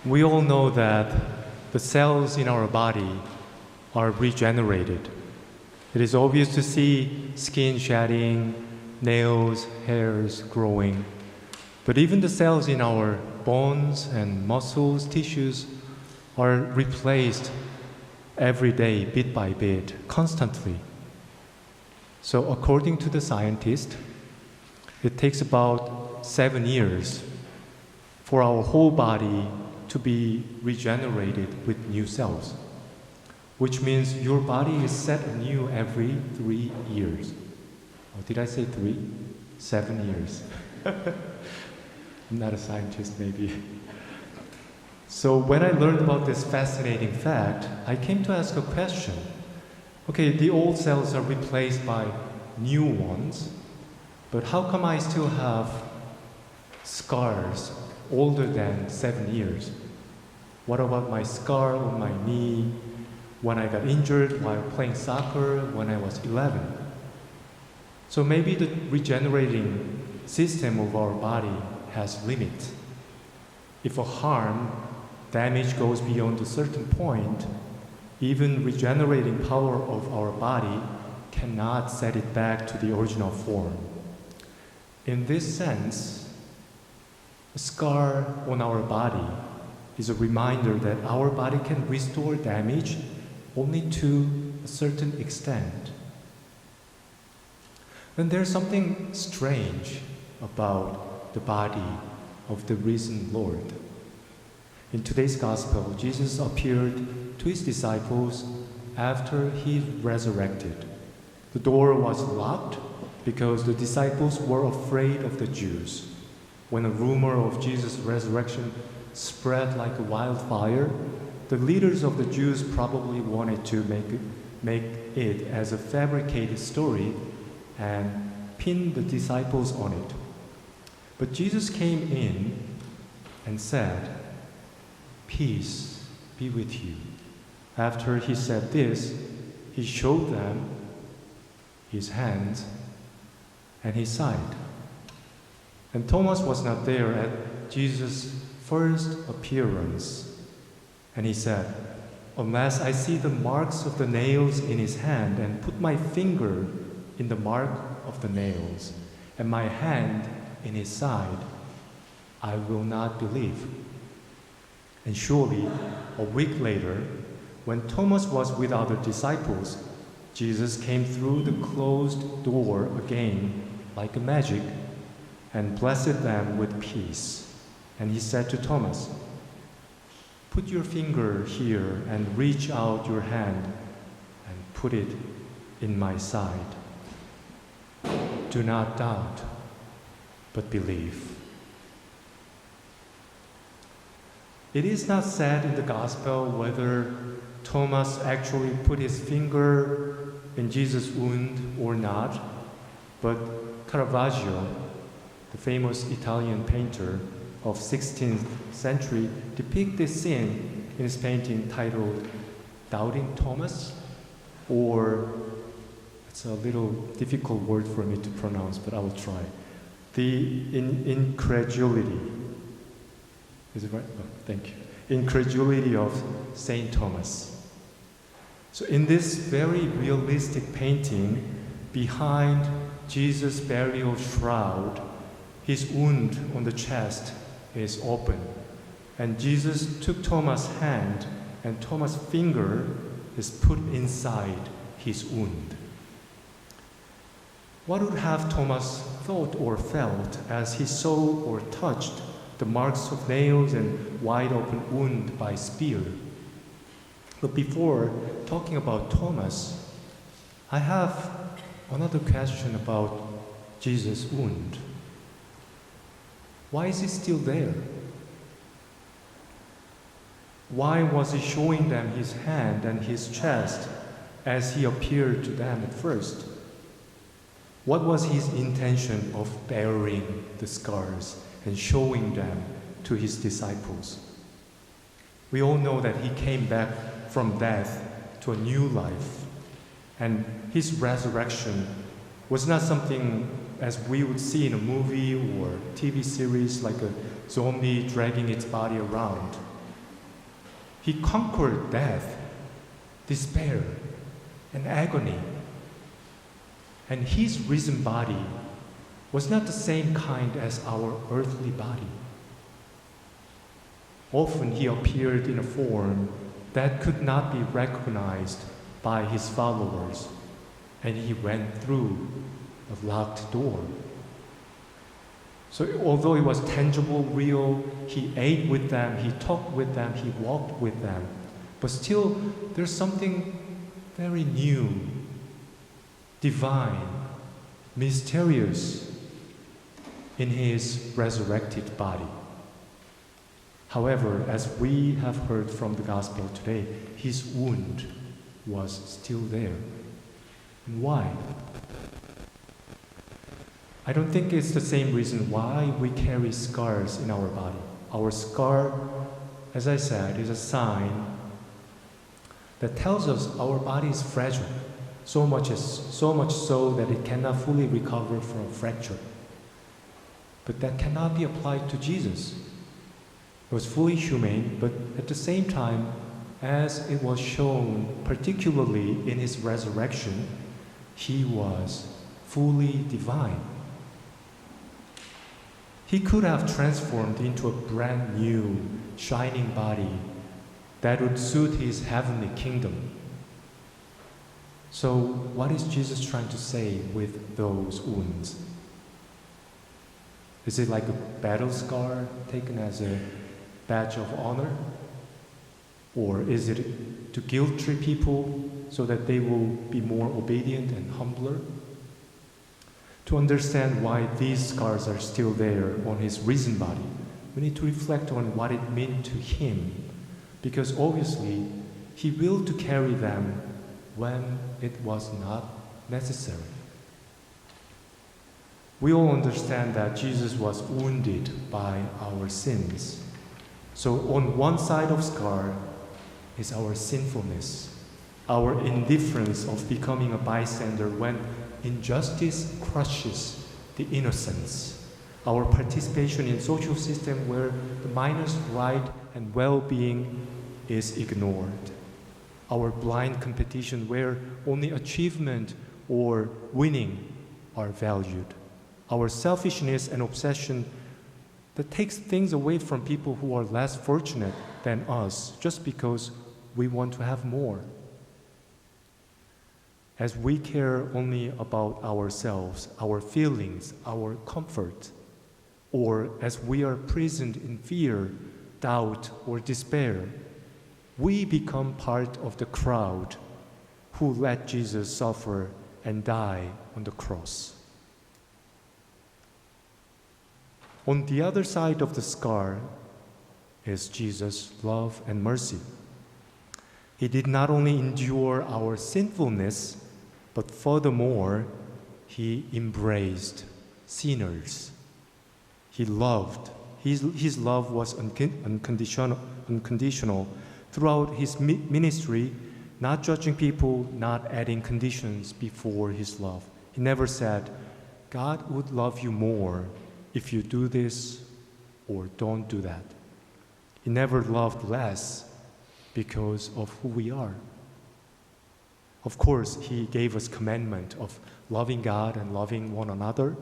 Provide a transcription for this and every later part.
We all know that the cells in our body are regenerated. It is obvious to see skin shedding, nails, hairs growing. But even the cells in our bones and muscles, tissues are replaced every day, bit by bit, constantly. So according to the scientist, it takes about 7 years for our whole body to be regenerated with new cells, which means your body is set anew every 3 years. Oh, did I say 3? 7 years. I'm not a scientist, maybe. So when I learned about this fascinating fact, I came to ask a question. Okay, the old cells are replaced by new ones, but how come I still have scars older than 7 years? What about my scar on my knee when I got injured while playing soccer when I was 11? So maybe the regenerating system of our body has limits. If a damage goes beyond a certain point, even regenerating power of our body cannot set it back to the original form. In this sense, a scar on our body is a reminder that our body can restore damage only to a certain extent. And there's something strange about the body of the risen Lord. In today's gospel, Jesus appeared to his disciples after he resurrected. The door was locked because the disciples were afraid of the Jews. When a rumor of Jesus' resurrection spread like a wildfire, the leaders of the Jews probably wanted to make it as a fabricated story and pin the disciples on it. But Jesus came in and said, "Peace be with you." After he said this, he showed them his hands and his side. And Thomas was not there at Jesus' first appearance. And he said, "Unless I see the marks of the nails in his hand and put my finger in the mark of the nails and my hand in his side, I will not believe." And surely, a week later, when Thomas was with other disciples, Jesus came through the closed door again like a magic and blessed them with peace. And he said to Thomas, "Put your finger here and reach out your hand and put it in my side. Do not doubt, but believe." It is not said in the gospel whether Thomas actually put his finger in Jesus' wound or not, but Caravaggio, the famous Italian painter of 16th century, depicts this scene in his painting titled Doubting Thomas, or it's a little difficult word for me to pronounce, but I will try. The incredulity. Is it right? Oh, thank you. Incredulity of Saint Thomas. So in this very realistic painting, behind Jesus' burial shroud, his wound on the chest is open. And Jesus took Thomas' hand, and Thomas' finger is put inside his wound. What would have Thomas thought or felt as he saw or touched the marks of nails and wide open wound by spear? But before talking about Thomas, I have another question about Jesus' wound. Why is he still there? Why was he showing them his hand and his chest as he appeared to them at first? What was his intention of bearing the scars and showing them to his disciples? We all know that he came back from death to a new life, and his resurrection was not something as we would see in a movie or TV series, like a zombie dragging its body around. He conquered death, despair, and agony. And his risen body was not the same kind as our earthly body. Often he appeared in a form that could not be recognized by his followers, and he went through a locked door. So although it was tangible, real, he ate with them, he talked with them, he walked with them, but still there's something very new, divine, mysterious in his resurrected body. However, as we have heard from the gospel today, his wound was still there. And why? I don't think it's the same reason why we carry scars in our body. Our scar, as I said, is a sign that tells us our body is fragile, so much so that it cannot fully recover from a fracture. But that cannot be applied to Jesus. He was fully human, but at the same time, as it was shown particularly in his resurrection, he was fully divine. He could have transformed into a brand new, shining body that would suit his heavenly kingdom. So, what is Jesus trying to say with those wounds? Is it like a battle scar taken as a badge of honor? Or is it to guilt trip people so that they will be more obedient and humbler? To understand why these scars are still there on his risen body, we need to reflect on what it meant to him, because obviously he willed to carry them when it was not necessary. We all understand that Jesus was wounded by our sins. So on one side of scar is our sinfulness, our indifference of becoming a bystander when injustice crushes the innocence, our participation in social system where the minor's right and well-being is ignored, our blind competition where only achievement or winning are valued, our selfishness and obsession that takes things away from people who are less fortunate than us just because we want to have more. As we care only about ourselves, our feelings, our comfort, or as we are prisoned in fear, doubt, or despair, we become part of the crowd who let Jesus suffer and die on the cross. On the other side of the scar is Jesus' love and mercy. He did not only endure our sinfulness, but furthermore, he embraced sinners. He loved. His love was unconditional throughout his ministry, not judging people, not adding conditions before his love. He never said, God would love you more if you do this or don't do that. He never loved less because of who we are. Of course, he gave us commandment of loving God and loving one another,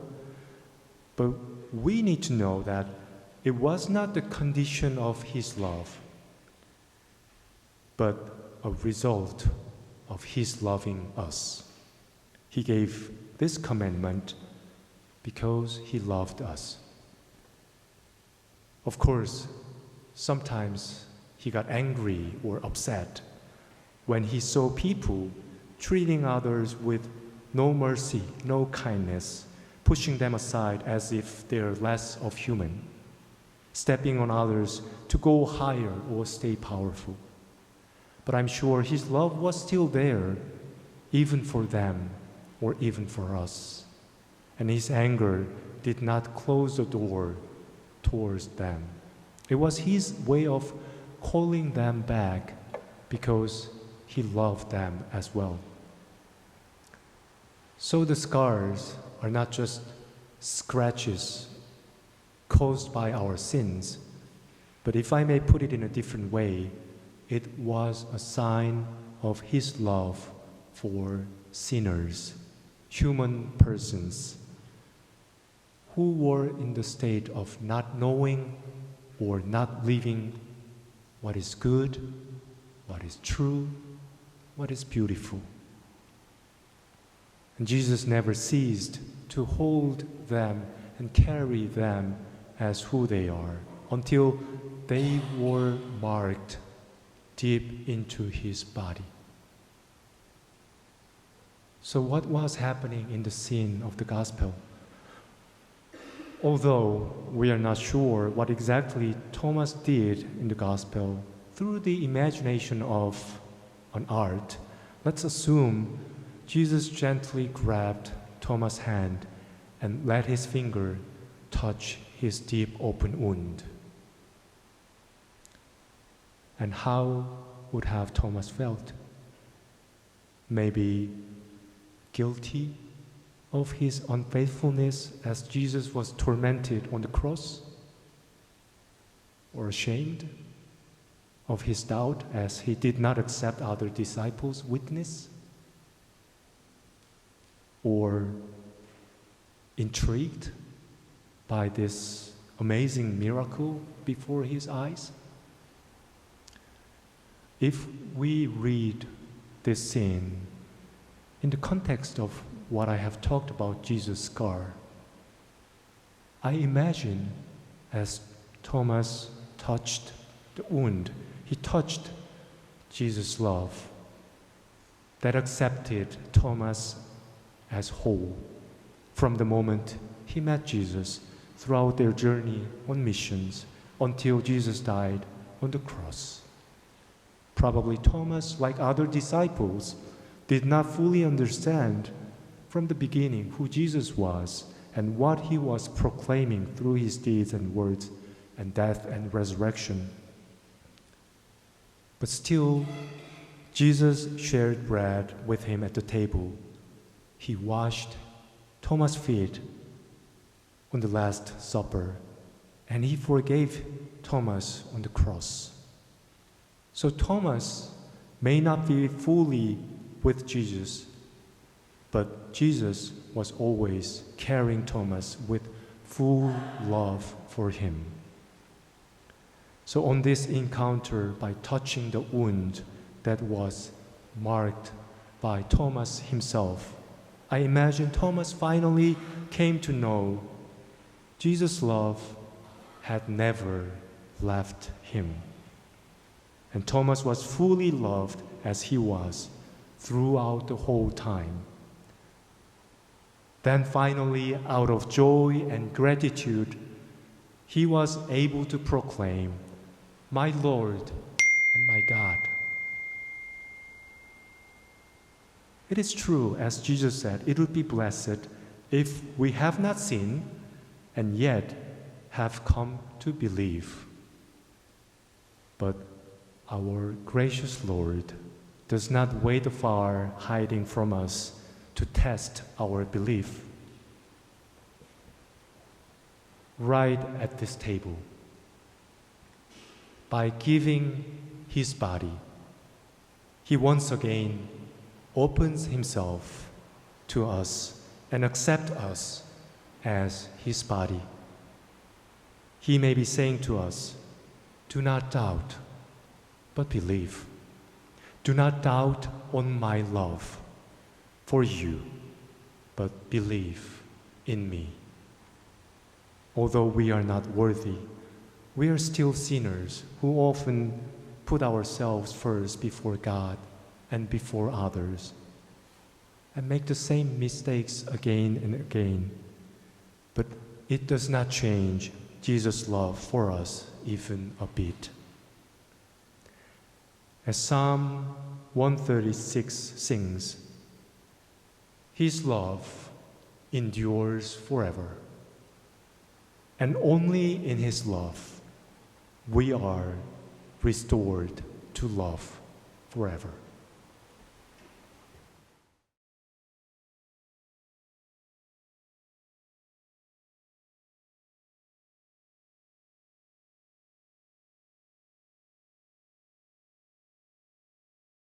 but we need to know that it was not the condition of his love, but a result of his loving us. He gave this commandment because he loved us. Of course, sometimes he got angry or upset when he saw people treating others with no mercy, no kindness, pushing them aside as if they're less of human, stepping on others to go higher or stay powerful. But I'm sure his love was still there, even for them or even for us. And his anger did not close the door towards them. It was his way of calling them back because he loved them as well. So the scars are not just scratches caused by our sins, but if I may put it in a different way, it was a sign of his love for sinners, human persons, who were in the state of not knowing or not living what is good, what is true, what is beautiful. And Jesus never ceased to hold them and carry them as who they are until they were marked deep into his body. So what was happening in the scene of the gospel? Although we are not sure what exactly Thomas did in the gospel, through the imagination of an art, let's assume Jesus gently grabbed Thomas' hand and let his finger touch his deep open wound. And how would have Thomas felt? Maybe guilty of his unfaithfulness as Jesus was tormented on the cross? Or ashamed of his doubt as he did not accept other disciples' witness? Or intrigued by this amazing miracle before his eyes? If we read this scene in the context of what I have talked about Jesus' scar, I imagine as Thomas touched the wound, he touched Jesus' love that accepted Thomas as whole from the moment he met Jesus throughout their journey on missions until Jesus died on the cross. Probably Thomas, like other disciples, did not fully understand from the beginning who Jesus was and what he was proclaiming through his deeds and words and death and resurrection. But still, Jesus shared bread with him at the table. He washed Thomas' feet on the Last Supper, and he forgave Thomas on the cross. So Thomas may not be fully with Jesus, but Jesus was always carrying Thomas with full love for him. So on this encounter, by touching the wound that was marked by Thomas himself, I imagine Thomas finally came to know Jesus' love had never left him. And Thomas was fully loved as he was throughout the whole time. Then finally, out of joy and gratitude, he was able to proclaim, "My Lord and my God." It is true, as Jesus said, it would be blessed if we have not seen and yet have come to believe. But our gracious Lord does not wait afar, hiding from us to test our belief. Right at this table, by giving his body, he once again opens himself to us and accepts us as his body. He may be saying to us, "Do not doubt, but believe. Do not doubt on my love for you, but believe in me." Although we are not worthy, we are still sinners who often put ourselves first before God and before others, and make the same mistakes again and again. But it does not change Jesus' love for us even a bit. As Psalm 136 sings, "His love endures forever, and only in His love we are restored to love forever."